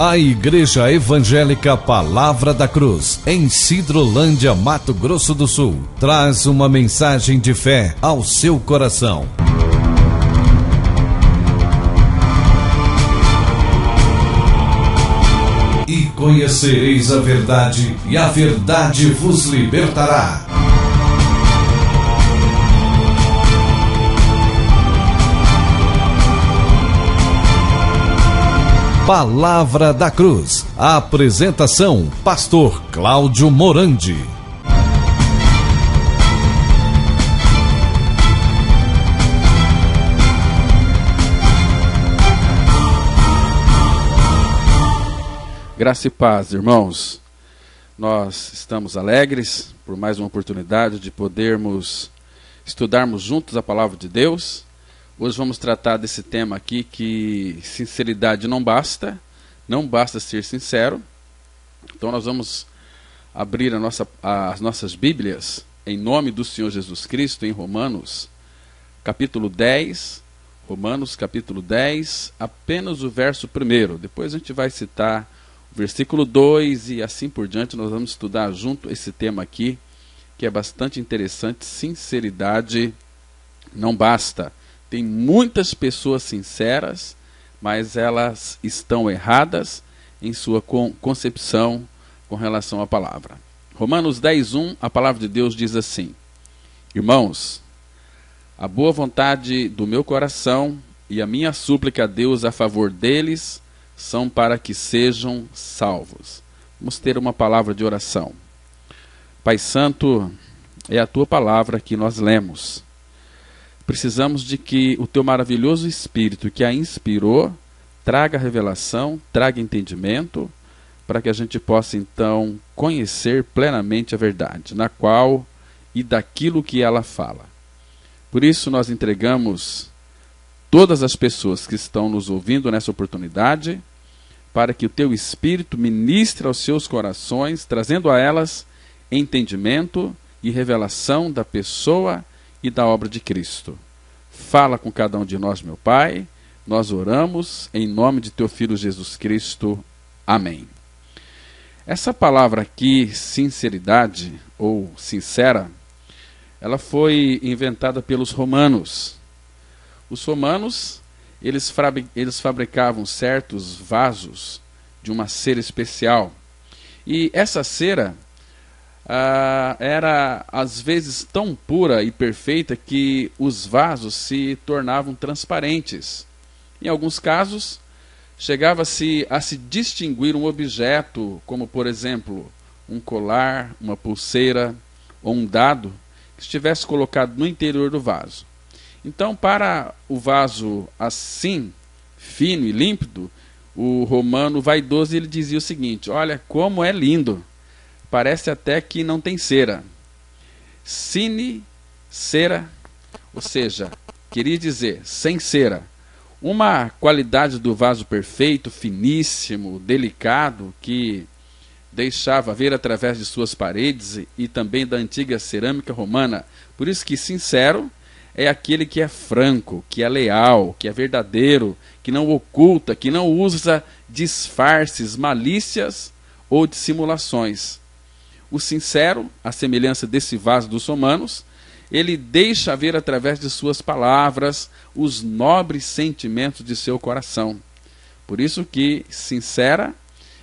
A Igreja Evangélica Palavra da Cruz, em Sidrolândia, Mato Grosso do Sul, traz uma mensagem de fé ao seu coração. E conhecereis a verdade, e a verdade vos libertará. Palavra da Cruz. A apresentação: Pastor Cláudio Morandi. Graça e paz, irmãos. Nós estamos alegres por mais uma oportunidade de podermos estudarmos juntos a Palavra de Deus. Hoje vamos tratar desse tema aqui, que sinceridade não basta ser sincero. Então nós vamos abrir as nossas Bíblias em nome do Senhor Jesus Cristo em Romanos capítulo 10, apenas o verso 1. Depois a gente vai citar o versículo 2 e assim por diante. Nós vamos estudar junto esse tema aqui, que é bastante interessante. Sinceridade não basta. Tem muitas pessoas sinceras, mas elas estão erradas em sua concepção com relação à palavra. Romanos 10:1, a palavra de Deus diz assim: Irmãos, a boa vontade do meu coração e a minha súplica a Deus a favor deles são para que sejam salvos. Vamos ter uma palavra de oração. Pai Santo, é a tua palavra que nós lemos. Precisamos de que o teu maravilhoso Espírito que a inspirou traga revelação, traga entendimento, para que a gente possa então conhecer plenamente a verdade, na qual e daquilo que ela fala. Por isso nós entregamos todas as pessoas que estão nos ouvindo nessa oportunidade, para que o teu Espírito ministre aos seus corações, trazendo a elas entendimento e revelação da pessoa e da obra de Cristo. Fala com cada um de nós, meu Pai. Nós oramos em nome de teu Filho Jesus Cristo. Amém. Essa palavra aqui, sinceridade ou sincera, ela foi inventada pelos romanos. Os romanos, eles fabricavam certos vasos de uma cera especial. E essa cera era às vezes tão pura e perfeita que os vasos se tornavam transparentes. Em alguns casos, chegava-se a se distinguir um objeto, como por exemplo, um colar, uma pulseira ou um dado, que estivesse colocado no interior do vaso. Então, para o vaso assim, fino e límpido, o romano vaidoso ele dizia o seguinte: olha como é lindo! Parece até que não tem cera. Sine cera, ou seja, queria dizer sem cera. Uma qualidade do vaso perfeito, finíssimo, delicado, que deixava ver através de suas paredes e também da antiga cerâmica romana. Por isso que sincero é aquele que é franco, que é leal, que é verdadeiro, que não oculta, que não usa disfarces, malícias ou dissimulações. O sincero, à semelhança desse vaso dos romanos, ele deixa ver através de suas palavras os nobres sentimentos de seu coração. Por isso que sincera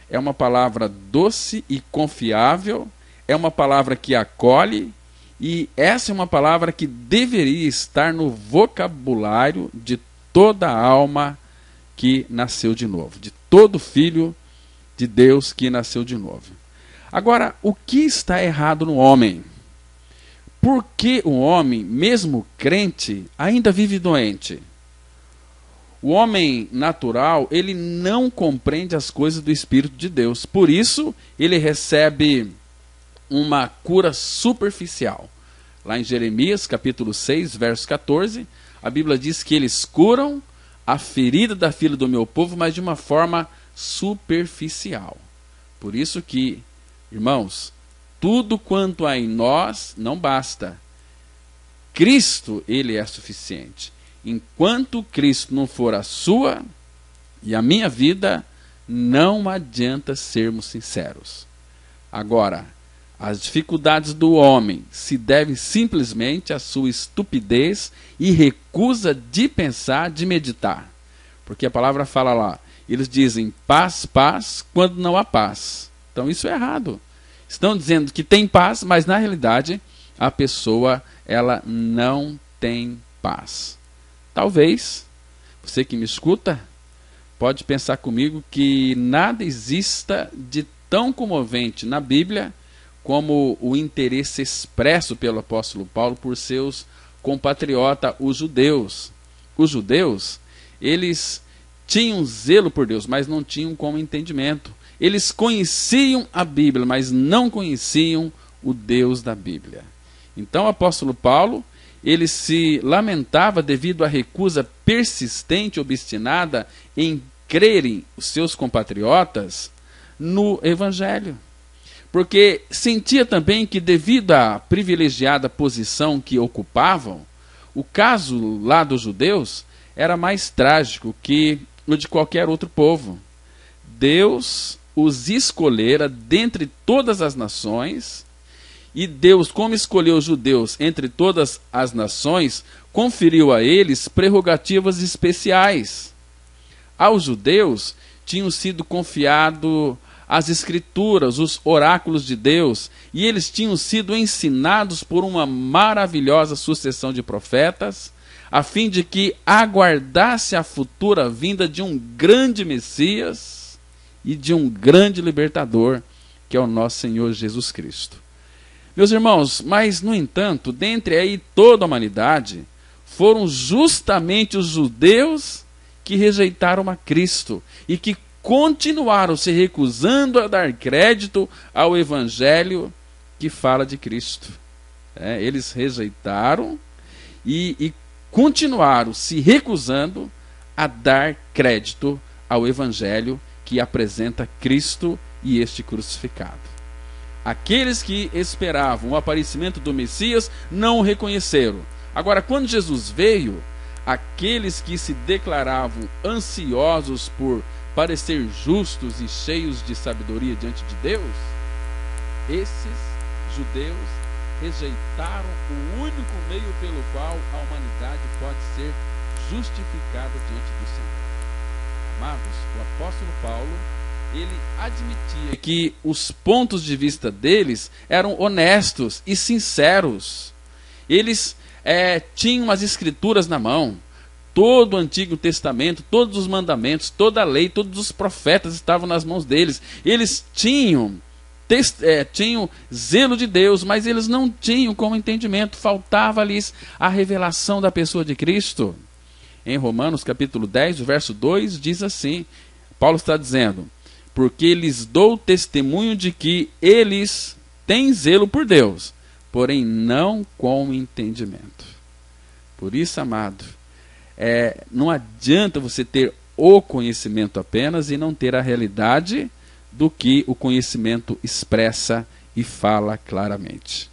é uma palavra doce e confiável, é uma palavra que acolhe, e essa é uma palavra que deveria estar no vocabulário de toda alma que nasceu de novo, de todo filho de Deus que nasceu de novo. Agora, o que está errado no homem? Por que o homem, mesmo crente, ainda vive doente? O homem natural, ele não compreende as coisas do Espírito de Deus. Por isso, ele recebe uma cura superficial. Lá em Jeremias, capítulo 6, verso 14, a Bíblia diz que eles curam a ferida da filha do meu povo, mas de uma forma superficial. Por isso que, irmãos, tudo quanto há em nós não basta. Cristo, ele é suficiente. Enquanto Cristo não for a sua e a minha vida, não adianta sermos sinceros. Agora, as dificuldades do homem se devem simplesmente à sua estupidez e recusa de pensar, de meditar. Porque a palavra fala lá, eles dizem paz, paz, quando não há paz. Então isso é errado. Estão dizendo que tem paz, mas na realidade a pessoa ela não tem paz. Talvez, você que me escuta, pode pensar comigo que nada exista de tão comovente na Bíblia como o interesse expresso pelo apóstolo Paulo por seus compatriotas, os judeus. Os judeus, eles tinham zelo por Deus, mas não tinham como entendimento. Eles conheciam a Bíblia, mas não conheciam o Deus da Bíblia. Então o apóstolo Paulo, ele se lamentava devido à recusa persistente e obstinada em crerem os seus compatriotas no Evangelho. Porque sentia também que, devido à privilegiada posição que ocupavam, o caso lá dos judeus era mais trágico que o de qualquer outro povo. Deus os escolhera dentre todas as nações, e Deus, como escolheu os judeus entre todas as nações, conferiu a eles prerrogativas especiais. Aos judeus tinham sido confiado as escrituras, os oráculos de Deus, e eles tinham sido ensinados por uma maravilhosa sucessão de profetas, a fim de que aguardasse a futura vinda de um grande Messias e de um grande libertador, que é o nosso Senhor Jesus Cristo. Meus irmãos, mas no entanto, dentre aí toda a humanidade, foram justamente os judeus que rejeitaram a Cristo e que continuaram se recusando a dar crédito ao Evangelho que fala de Cristo. Eles rejeitaram e continuaram se recusando a dar crédito ao Evangelho que apresenta Cristo e este crucificado. Aqueles que esperavam o aparecimento do Messias não o reconheceram. Agora, quando Jesus veio, aqueles que se declaravam ansiosos por parecer justos e cheios de sabedoria diante de Deus, esses judeus rejeitaram o único meio pelo qual a humanidade pode ser justificada diante do Senhor. Amados, o apóstolo Paulo, ele admitia que os pontos de vista deles eram honestos e sinceros. Eles tinham as escrituras na mão. Todo o Antigo Testamento, todos os mandamentos, toda a lei, todos os profetas estavam nas mãos deles. Eles tinham zelo de Deus, mas eles não tinham como entendimento. Faltava-lhes a revelação da pessoa de Cristo. Em Romanos capítulo 10, verso 2, diz assim, Paulo está dizendo, porque lhes dou testemunho de que eles têm zelo por Deus, porém não com entendimento. Por isso, amado, não adianta você ter o conhecimento apenas e não ter a realidade do que o conhecimento expressa e fala claramente.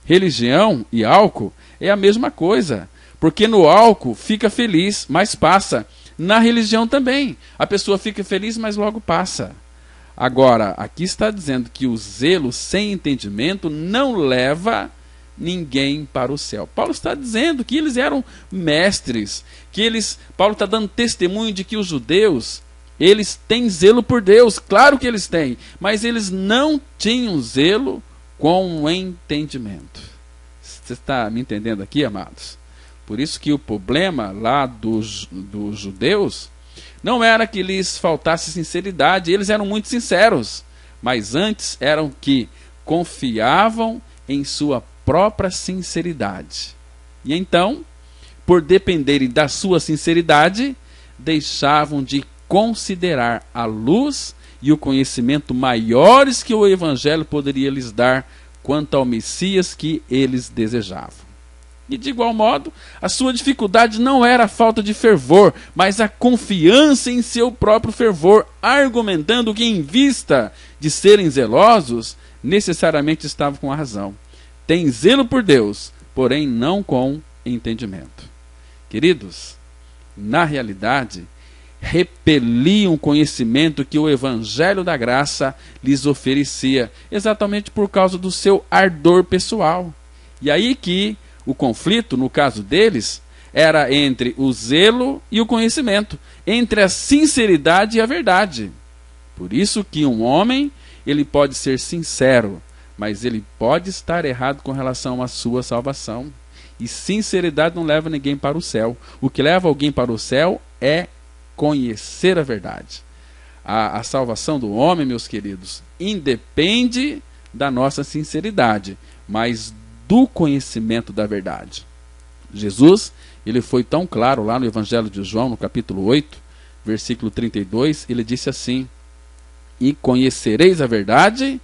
Religião e álcool é a mesma coisa, porque no álcool fica feliz, mas passa. Na religião também, a pessoa fica feliz, mas logo passa. Agora, aqui está dizendo que o zelo sem entendimento não leva ninguém para o céu. Paulo está dizendo que eles eram mestres, Paulo está dando testemunho de que os judeus, eles têm zelo por Deus, claro que eles têm, mas eles não tinham zelo com o entendimento. Você está me entendendo aqui, amados? Por isso que o problema lá dos judeus não era que lhes faltasse sinceridade, eles eram muito sinceros, mas antes eram que confiavam em sua própria sinceridade. E então, por dependerem da sua sinceridade, deixavam de considerar a luz e o conhecimento maiores que o Evangelho poderia lhes dar quanto ao Messias que eles desejavam. E de igual modo, a sua dificuldade não era a falta de fervor, mas a confiança em seu próprio fervor, argumentando que, em vista de serem zelosos, necessariamente estavam com a razão. Tem zelo por Deus, porém não com entendimento. Queridos, na realidade, repeliam o conhecimento que o evangelho da graça lhes oferecia, exatamente por causa do seu ardor pessoal. E aí que o conflito, no caso deles, era entre o zelo e o conhecimento, entre a sinceridade e a verdade. Por isso que um homem, ele pode ser sincero, mas ele pode estar errado com relação à sua salvação. E sinceridade não leva ninguém para o céu. O que leva alguém para o céu é conhecer a verdade. A salvação do homem, meus queridos, independe da nossa sinceridade, mas do conhecimento da verdade. Jesus, ele foi tão claro lá no Evangelho de João, no capítulo 8, versículo 32, ele disse assim: e conhecereis a verdade,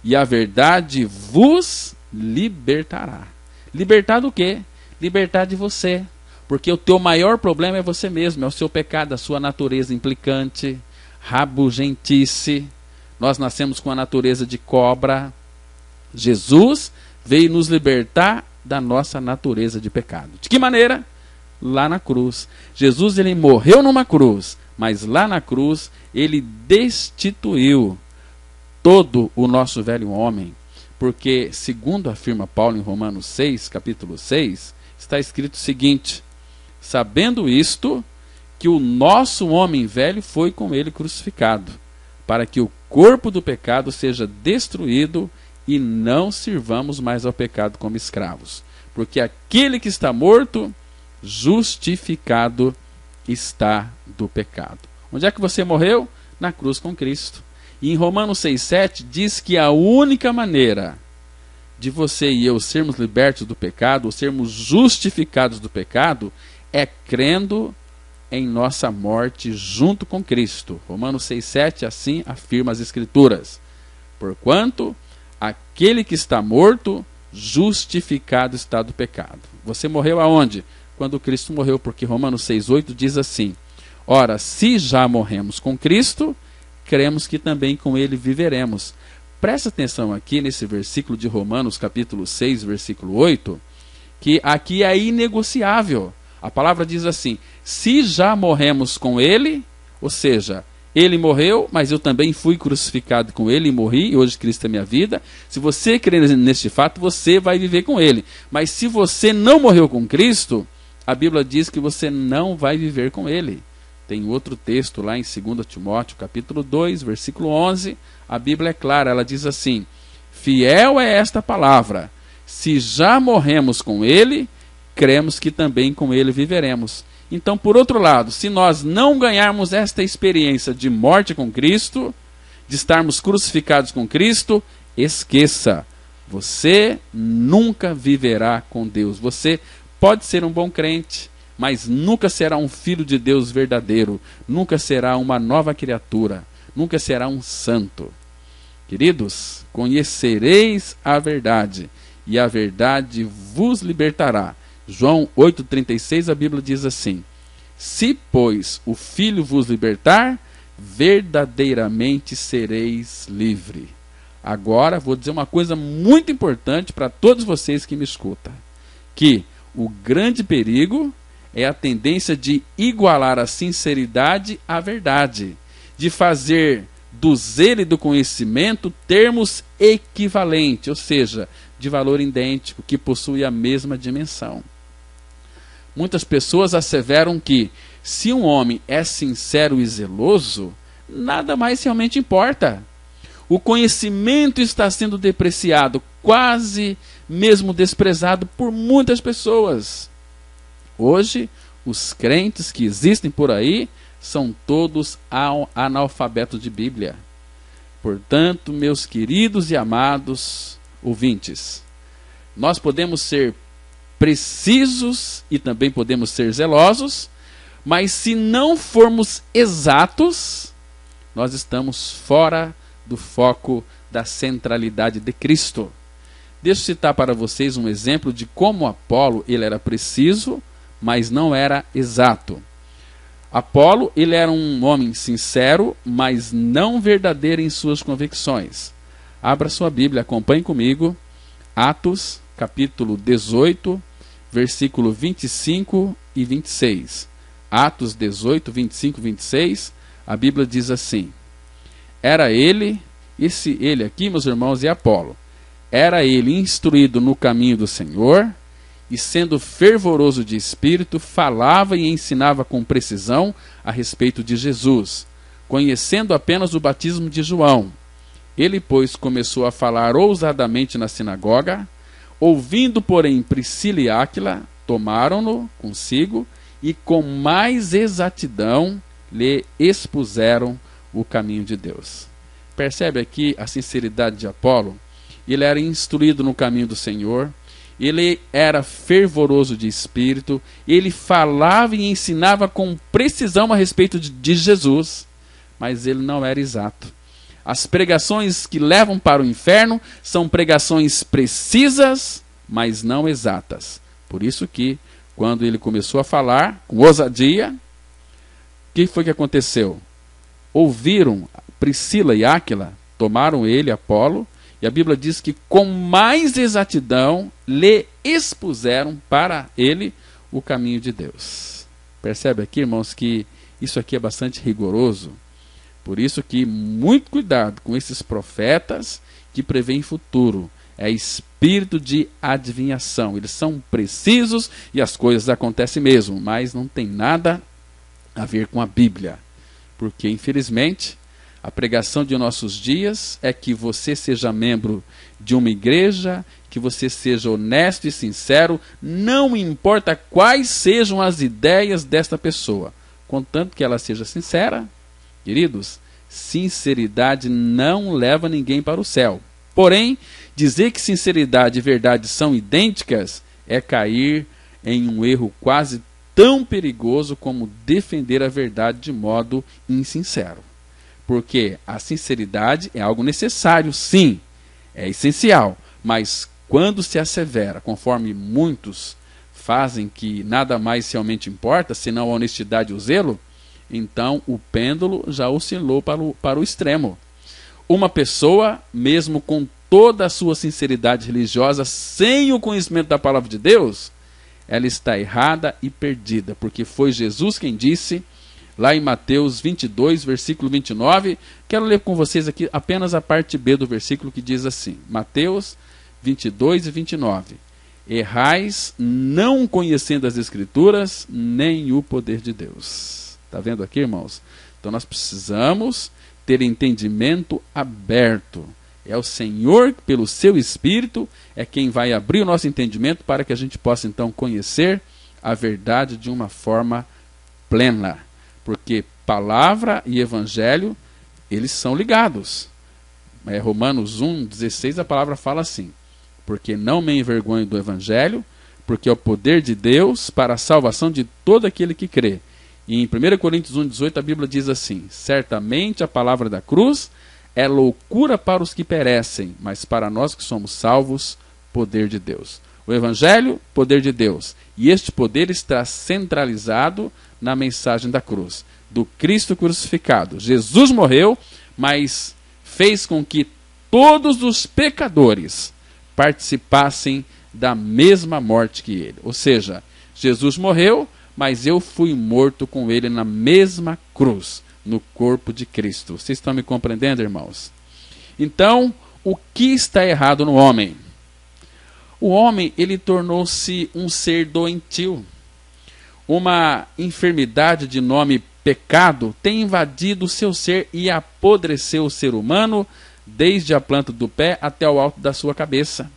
e a verdade vos libertará. Libertar do quê? Libertar de você. Porque o teu maior problema é você mesmo, é o seu pecado, a sua natureza implicante, rabugentice. Nós nascemos com a natureza de cobra. Jesus veio nos libertar da nossa natureza de pecado. De que maneira? Lá na cruz. Jesus, ele morreu numa cruz, mas lá na cruz ele destituiu todo o nosso velho homem. Porque, segundo afirma Paulo em Romanos 6, capítulo 6, está escrito o seguinte: sabendo isto, que o nosso homem velho foi com ele crucificado, para que o corpo do pecado seja destruído e não sirvamos mais ao pecado como escravos. Porque aquele que está morto, justificado está do pecado. Onde é que você morreu? Na cruz com Cristo. E em Romanos 6,7 diz que a única maneira de você e eu sermos libertos do pecado, ou sermos justificados do pecado, é crendo em nossa morte junto com Cristo. Romanos 6,7 assim afirma as Escrituras: porquanto aquele que está morto, justificado está do pecado. Você morreu aonde? Quando Cristo morreu, porque Romanos 6,8 diz assim: ora, se já morremos com Cristo, cremos que também com ele viveremos. Presta atenção aqui nesse versículo de Romanos capítulo 6, versículo 8, que aqui é inegociável. A palavra diz assim: se já morremos com ele, ou seja, ele morreu, mas eu também fui crucificado com ele e morri, e hoje Cristo é minha vida. Se você crer neste fato, você vai viver com ele. Mas se você não morreu com Cristo, a Bíblia diz que você não vai viver com ele. Tem outro texto lá em 2 Timóteo, capítulo 2, versículo 11. A Bíblia é clara, ela diz assim: fiel é esta palavra, se já morremos com ele, cremos que também com ele viveremos. Então, por outro lado, se nós não ganharmos esta experiência de morte com Cristo, de estarmos crucificados com Cristo, esqueça, você nunca viverá com Deus. Você pode ser um bom crente, mas nunca será um filho de Deus verdadeiro, nunca será uma nova criatura, nunca será um santo. Queridos, conhecereis a verdade, e a verdade vos libertará. João 8,36, a Bíblia diz assim: se, pois, o Filho vos libertar, verdadeiramente sereis livre. Agora, vou dizer uma coisa muito importante para todos vocês que me escutam, que o grande perigo é a tendência de igualar a sinceridade à verdade, de fazer do zelo e do conhecimento termos equivalentes, ou seja, de valor idêntico, que possui a mesma dimensão. Muitas pessoas asseveram que, se um homem é sincero e zeloso, nada mais realmente importa. O conhecimento está sendo depreciado, quase mesmo desprezado por muitas pessoas. Hoje, os crentes que existem por aí são todos analfabetos de Bíblia. Portanto, meus queridos e amados ouvintes, nós podemos ser precisos e também podemos ser zelosos, mas se não formos exatos, nós estamos fora do foco da centralidade de Cristo. Deixa eu citar para vocês um exemplo de como Apolo ele era preciso, mas não era exato. Apolo ele era um homem sincero, mas não verdadeiro em suas convicções. Abra sua Bíblia, acompanhe comigo, Atos, capítulo 18, versículo 25 e 26. Atos 18, 25, 26, a Bíblia diz assim: era ele, ele aqui, meus irmãos, é Apolo. Era ele instruído no caminho do Senhor, e sendo fervoroso de espírito, falava e ensinava com precisão a respeito de Jesus, conhecendo apenas o batismo de João. Ele, pois, começou a falar ousadamente na sinagoga. Ouvindo, porém, Priscila e Áquila, tomaram-no consigo e com mais exatidão lhe expuseram o caminho de Deus. Percebe aqui a sinceridade de Apolo? Ele era instruído no caminho do Senhor, ele era fervoroso de espírito, ele falava e ensinava com precisão a respeito de Jesus, mas ele não era exato. As pregações que levam para o inferno são pregações precisas, mas não exatas. Por isso que, quando ele começou a falar com ousadia, o que foi que aconteceu? Ouviram Priscila e Áquila, tomaram ele, Apolo, e a Bíblia diz que com mais exatidão lhe expuseram para ele o caminho de Deus. Percebe aqui, irmãos, que isso aqui é bastante rigoroso. Por isso que muito cuidado com esses profetas que preveem futuro. É espírito de adivinhação. Eles são precisos e as coisas acontecem mesmo, mas não tem nada a ver com a Bíblia. Porque, infelizmente, a pregação de nossos dias é que você seja membro de uma igreja, que você seja honesto e sincero, não importa quais sejam as ideias desta pessoa, contanto que ela seja sincera. Queridos, sinceridade não leva ninguém para o céu. Porém, dizer que sinceridade e verdade são idênticas é cair em um erro quase tão perigoso como defender a verdade de modo insincero. Porque a sinceridade é algo necessário, sim, é essencial, mas quando se assevera, conforme muitos fazem, que nada mais realmente importa, senão a honestidade e o zelo, então o pêndulo já oscilou para o extremo. Uma pessoa, mesmo com toda a sua sinceridade religiosa, sem o conhecimento da palavra de Deus, ela está errada e perdida, porque foi Jesus quem disse, lá em Mateus 22, versículo 29, quero ler com vocês aqui apenas a parte B do versículo, que diz assim, Mateus 22 e 29, errais não conhecendo as Escrituras, nem o poder de Deus. Está vendo aqui, irmãos? Então nós precisamos ter entendimento aberto. É o Senhor, pelo seu Espírito, é quem vai abrir o nosso entendimento para que a gente possa então conhecer a verdade de uma forma plena. Porque palavra e evangelho, eles são ligados. Romanos 1,16, a palavra fala assim, porque não me envergonho do evangelho, porque é o poder de Deus para a salvação de todo aquele que crê. E em 1 Coríntios 1,18 a Bíblia diz assim, certamente a palavra da cruz é loucura para os que perecem, mas para nós que somos salvos, poder de Deus. O evangelho, poder de Deus. E este poder está centralizado na mensagem da cruz, do Cristo crucificado. Jesus morreu, mas fez com que todos os pecadores participassem da mesma morte que ele. Ou seja, Jesus morreu, mas eu fui morto com ele na mesma cruz, no corpo de Cristo. Vocês estão me compreendendo, irmãos? Então, o que está errado no homem? O homem, ele tornou-se um ser doentio. Uma enfermidade de nome pecado tem invadido o seu ser e apodreceu o ser humano, desde a planta do pé até o alto da sua cabeça.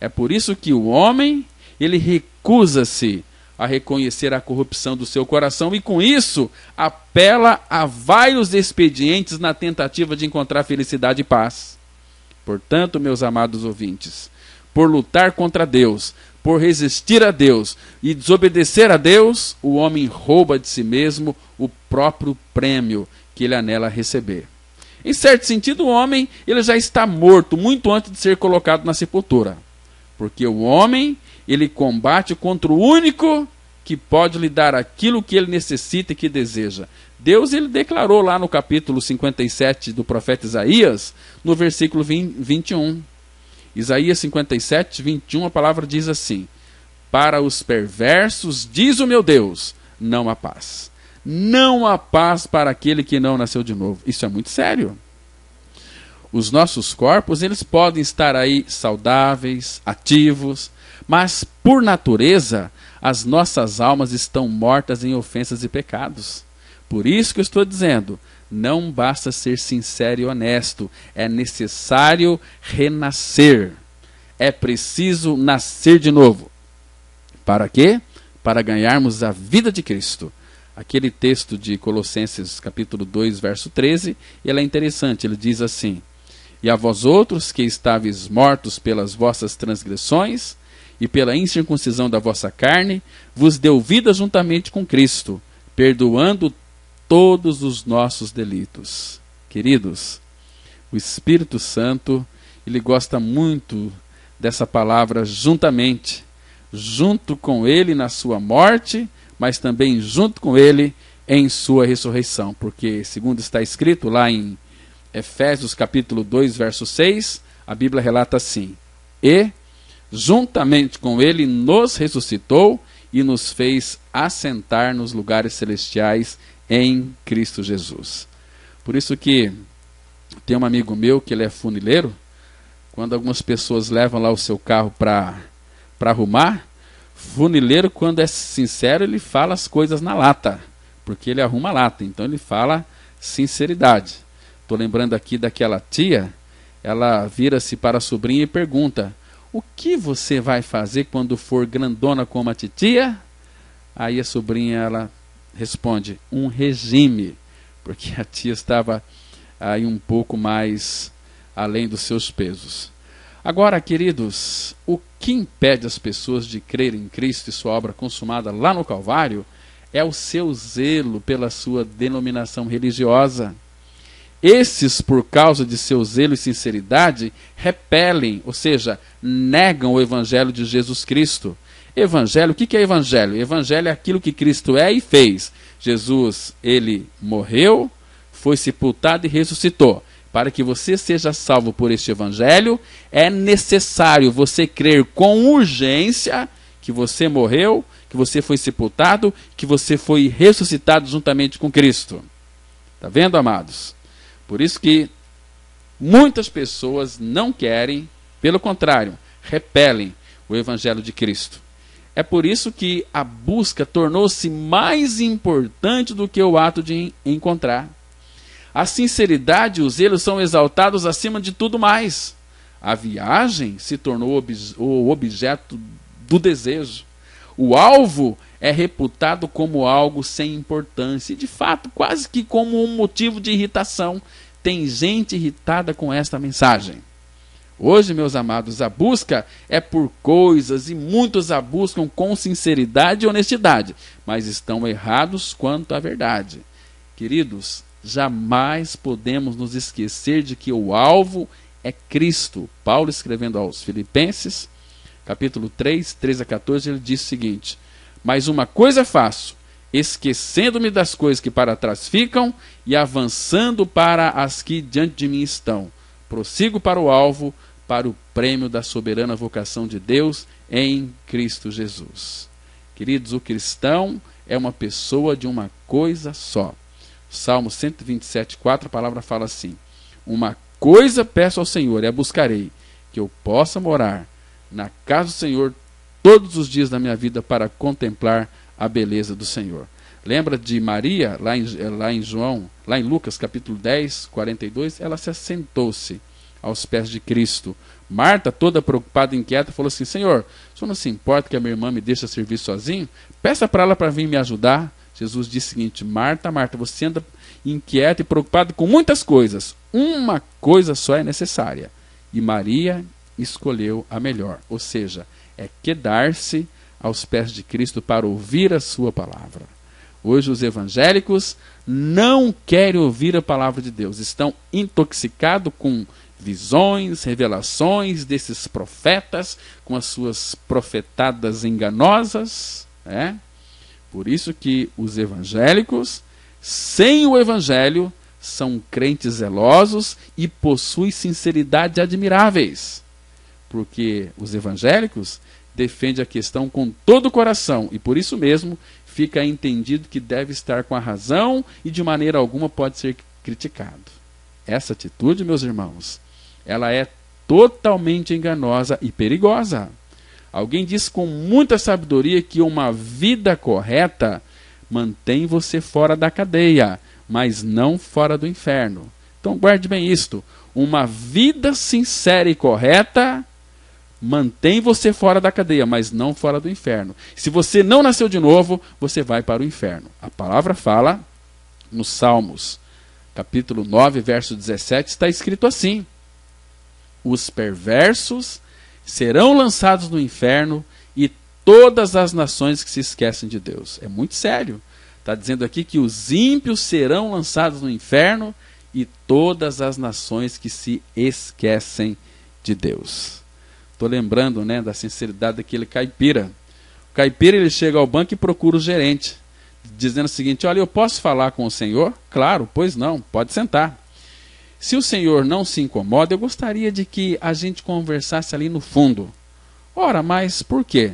É por isso que o homem, ele recusa-se a reconhecer a corrupção do seu coração e com isso apela a vários expedientes na tentativa de encontrar felicidade e paz. Portanto, meus amados ouvintes, por lutar contra Deus, por resistir a Deus e desobedecer a Deus, o homem rouba de si mesmo o próprio prêmio que ele anela receber. Em certo sentido, o homem ele já está morto muito antes de ser colocado na sepultura. Porque o homem, ele combate contra o único que pode lhe dar aquilo que ele necessita e que deseja. Deus, ele declarou lá no capítulo 57 do profeta Isaías, no versículo 21. Isaías 57, 21, a palavra diz assim: para os perversos, diz o meu Deus, não há paz. Não há paz para aquele que não nasceu de novo. Isso é muito sério. Os nossos corpos, eles podem estar aí saudáveis, ativos, mas por natureza, as nossas almas estão mortas em ofensas e pecados. Por isso que eu estou dizendo, não basta ser sincero e honesto, é necessário renascer. É preciso nascer de novo. Para quê? Para ganharmos a vida de Cristo. Aquele texto de Colossenses capítulo 2, verso 13, ele é interessante, ele diz assim: e a vós outros que estáveis mortos pelas vossas transgressões e pela incircuncisão da vossa carne, vos deu vida juntamente com Cristo, perdoando todos os nossos delitos. Queridos, o Espírito Santo, ele gosta muito dessa palavra juntamente, junto com ele na sua morte, mas também junto com ele em sua ressurreição, porque segundo está escrito lá em Efésios capítulo 2, verso 6, a Bíblia relata assim: e juntamente com ele nos ressuscitou e nos fez assentar nos lugares celestiais em Cristo Jesus. Por isso que tem um amigo meu que ele é funileiro. Quando algumas pessoas levam lá o seu carro para arrumar, funileiro, quando é sincero, ele fala as coisas na lata, porque ele arruma a lata, então ele fala sinceridade. Estou lembrando aqui daquela tia, ela vira-se para a sobrinha e pergunta: o que você vai fazer quando for grandona como a titia? Aí a sobrinha, ela responde: um regime, porque a tia estava aí um pouco mais além dos seus pesos. Agora, queridos, o que impede as pessoas de crerem em Cristo e sua obra consumada lá no Calvário é o seu zelo pela sua denominação religiosa. Esses, por causa de seu zelo e sinceridade, repelem, ou seja, negam o Evangelho de Jesus Cristo. Evangelho, o que é Evangelho? Evangelho é aquilo que Cristo é e fez. Jesus, ele morreu, foi sepultado e ressuscitou. Para que você seja salvo por este Evangelho, é necessário você crer com urgência que você morreu, que você foi sepultado, que você foi ressuscitado juntamente com Cristo. Está vendo, amados? Por isso que muitas pessoas não querem, pelo contrário, repelem o Evangelho de Cristo. É por isso que a busca tornou-se mais importante do que o ato de encontrar. A sinceridade e o zelo são exaltados acima de tudo mais. A viagem se tornou o objeto do desejo. O alvo é reputado como algo sem importância e, de fato, quase que como um motivo de irritação. Tem gente irritada com esta mensagem. Hoje, meus amados, a busca é por coisas e muitos a buscam com sinceridade e honestidade, mas estão errados quanto à verdade. Queridos, jamais podemos nos esquecer de que o alvo é Cristo. Paulo, escrevendo aos Filipenses, capítulo 3, 13 a 14, ele diz o seguinte: mas uma coisa faço, esquecendo-me das coisas que para trás ficam e avançando para as que diante de mim estão. Prossigo para o alvo, para o prêmio da soberana vocação de Deus em Cristo Jesus. Queridos, o cristão é uma pessoa de uma coisa só. Salmo 127, 4, a palavra fala assim: uma coisa peço ao Senhor e a buscarei, que eu possa morar na casa do Senhor todos os dias da minha vida para contemplar a beleza do Senhor. Lembra de Maria, lá em Lucas capítulo 10, 42, ela se assentou-se aos pés de Cristo. Marta, toda preocupada e inquieta, falou assim: Senhor, o senhor não se importa que a minha irmã me deixe servir sozinho? Peça para ela para vir me ajudar. Jesus disse o seguinte: Marta, Marta, você anda inquieta e preocupada com muitas coisas. Uma coisa só é necessária. E Maria escolheu a melhor. Ou seja, é quedar-se aos pés de Cristo para ouvir a sua palavra. Hoje os evangélicos não querem ouvir a palavra de Deus. Estão intoxicados com visões, revelações desses profetas, com as suas profetadas enganosas. Por isso que os evangélicos, sem o evangelho, são crentes zelosos e possuem sinceridade admiráveis. Porque os evangélicos defendem a questão com todo o coração e por isso mesmo fica entendido que deve estar com a razão e de maneira alguma pode ser criticado. Essa atitude, meus irmãos, ela é totalmente enganosa e perigosa. Alguém diz com muita sabedoria que uma vida correta mantém você fora da cadeia, mas não fora do inferno. Então guarde bem isto. Uma vida sincera e correta mantém você fora da cadeia, mas não fora do inferno. Se você não nasceu de novo, você vai para o inferno. A palavra fala nos Salmos, capítulo 9, verso 17, está escrito assim: os perversos serão lançados no inferno e todas as nações que se esquecem de Deus. É muito sério. Está dizendo aqui que os ímpios serão lançados no inferno e todas as nações que se esquecem de Deus. Estou lembrando, né, da sinceridade daquele caipira. O caipira, ele chega ao banco e procura o gerente, dizendo o seguinte: olha, eu posso falar com o senhor? Claro, pois não, pode sentar. Se o senhor não se incomoda, eu gostaria de que a gente conversasse ali no fundo. Ora, mas por quê?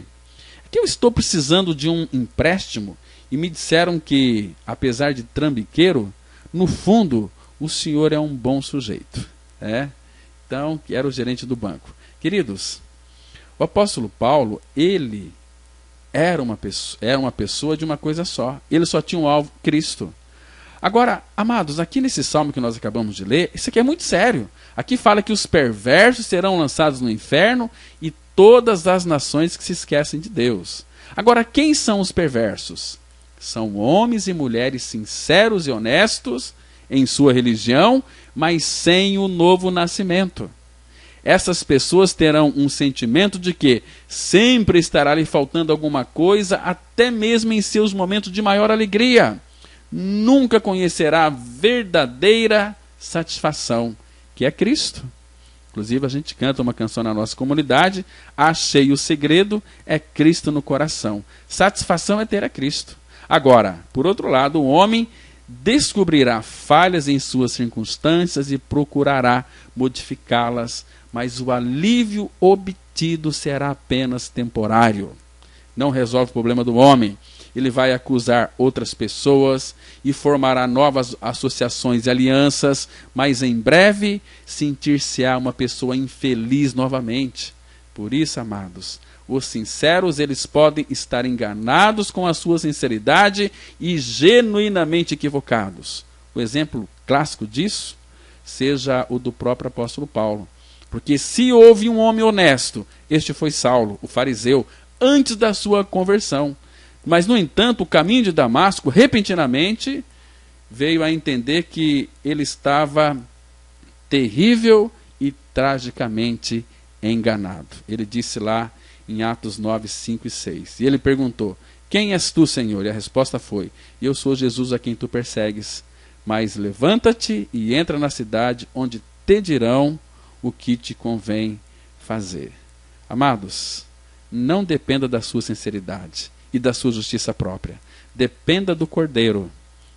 É que eu estou precisando de um empréstimo e me disseram que, apesar de trambiqueiro, no fundo o senhor é um bom sujeito. Então, era o gerente do banco. Queridos, o apóstolo Paulo, ele era uma pessoa de uma coisa só. Ele só tinha um alvo, Cristo. Agora, amados, aqui nesse salmo que nós acabamos de ler, isso aqui é muito sério. Aqui fala que os perversos serão lançados no inferno e todas as nações que se esquecem de Deus. Agora, quem são os perversos? São homens e mulheres sinceros e honestos em sua religião, mas sem o novo nascimento. Essas pessoas terão um sentimento de que sempre estará lhe faltando alguma coisa, até mesmo em seus momentos de maior alegria. Nunca conhecerá a verdadeira satisfação, que é Cristo. Inclusive, a gente canta uma canção na nossa comunidade: achei o segredo, é Cristo no coração. Satisfação é ter a Cristo. Agora, por outro lado, o homem descobrirá falhas em suas circunstâncias e procurará modificá-las, mas o alívio obtido será apenas temporário. Não resolve o problema do homem. Ele vai acusar outras pessoas e formará novas associações e alianças, mas em breve sentir-se-á uma pessoa infeliz novamente. Por isso, amados, os sinceros, eles podem estar enganados com a sua sinceridade e genuinamente equivocados. O exemplo clássico disso seja o do próprio apóstolo Paulo. Porque se houve um homem honesto, este foi Saulo, o fariseu, antes da sua conversão. Mas, no entanto, o caminho de Damasco, repentinamente, veio a entender que ele estava terrível e tragicamente enganado. Ele disse lá em Atos 9, 5 e 6. E ele perguntou: quem és tu, Senhor? E a resposta foi: eu sou Jesus a quem tu persegues. Mas levanta-te e entra na cidade, onde te dirão o que te convém fazer. Amados, não dependa da sua sinceridade e da sua justiça própria. Dependa do Cordeiro.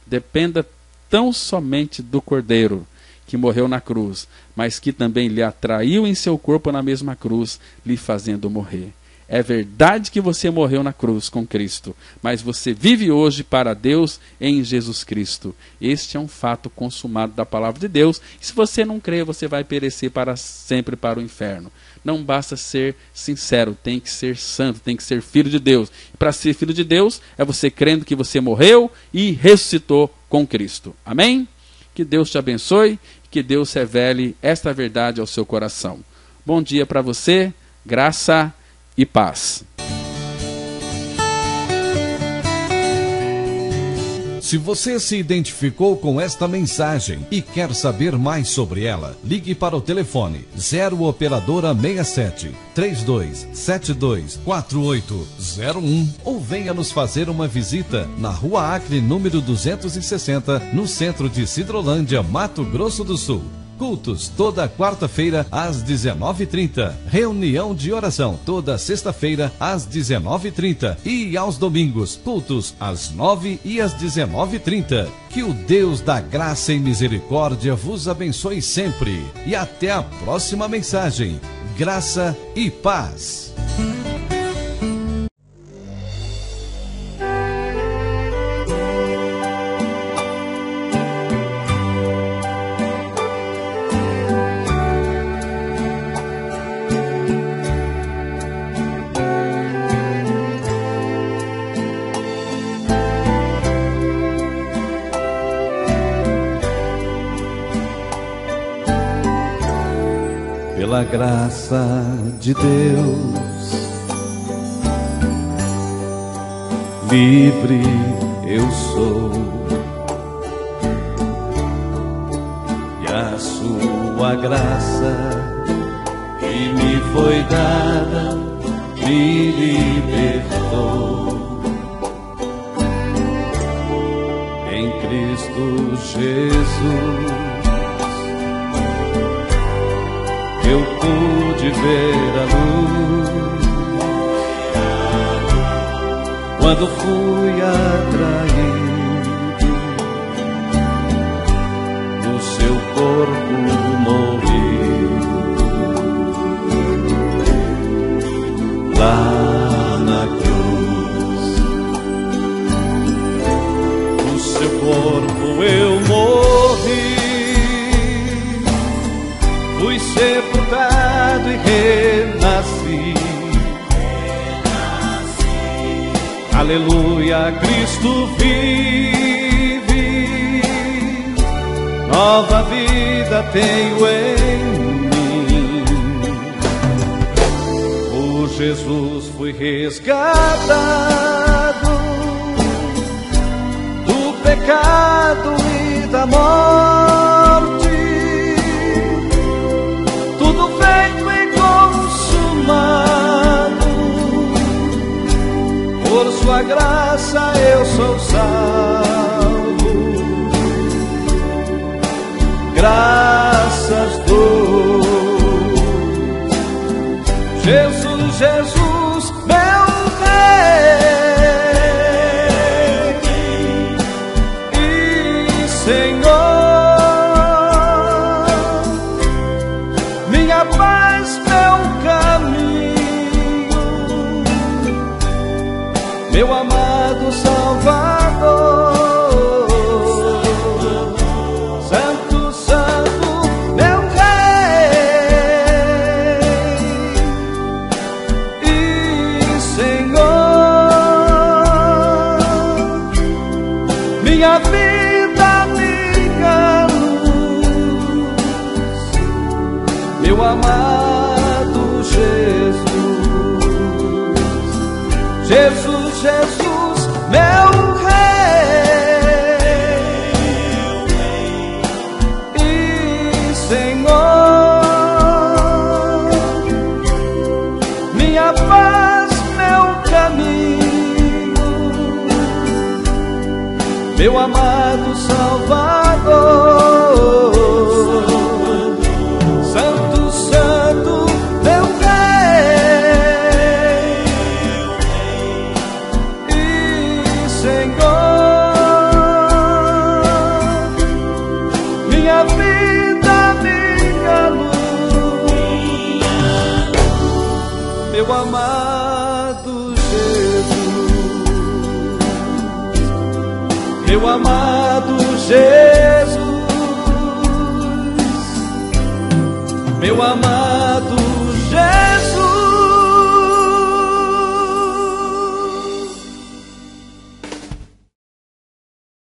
Dependa tão somente do Cordeiro que morreu na cruz, mas que também lhe atraiu em seu corpo na mesma cruz, lhe fazendo morrer. É verdade que você morreu na cruz com Cristo, mas você vive hoje para Deus em Jesus Cristo. Este é um fato consumado da palavra de Deus. E se você não crê, você vai perecer para sempre para o inferno. Não basta ser sincero, tem que ser santo, tem que ser filho de Deus. E para ser filho de Deus, é você crendo que você morreu e ressuscitou com Cristo. Amém? Que Deus te abençoe, que Deus revele esta verdade ao seu coração. Bom dia para você, graça e paz. Se você se identificou com esta mensagem e quer saber mais sobre ela, ligue para o telefone 0 operadora 67 3272 4801 ou venha nos fazer uma visita na Rua Acre, número 260, no centro de Sidrolândia, Mato Grosso do Sul. Cultos toda quarta-feira às 19h30. Reunião de oração toda sexta-feira às 19h30. E aos domingos, cultos às 9h e às 19h30. Que o Deus da graça e misericórdia vos abençoe sempre. E até a próxima mensagem. Graça e paz. pela graça de Deus, livre eu sou, e a sua graça que me foi dada me libertou. Em Cristo Jesus eu pude ver a luz quando fui atraído, no seu corpo morri. Lá na cruz, no seu corpo eu morri, fui sepultado e renasci. Aleluia, Cristo vive, nova vida tenho em mim. Por Jesus fui resgatado do pecado e da morte, tudo feito e consumado. Por sua graça eu sou salvo, graças dou. Jesus, Jesus, meu Rei e Senhor, minha paz, meu caminho, meu amado Salvador. Santo, Santo, meu Rei e Senhor, minha vida, minha luz, meu amado Jesus. Jesus, Jesus, meu Rei e Senhor, minha paz, meu caminho, meu amado Salvador. Santo, Santo, meu Rei e Senhor, minha vida, minha luz, meu amado Jesus, meu amado Jesus, meu amado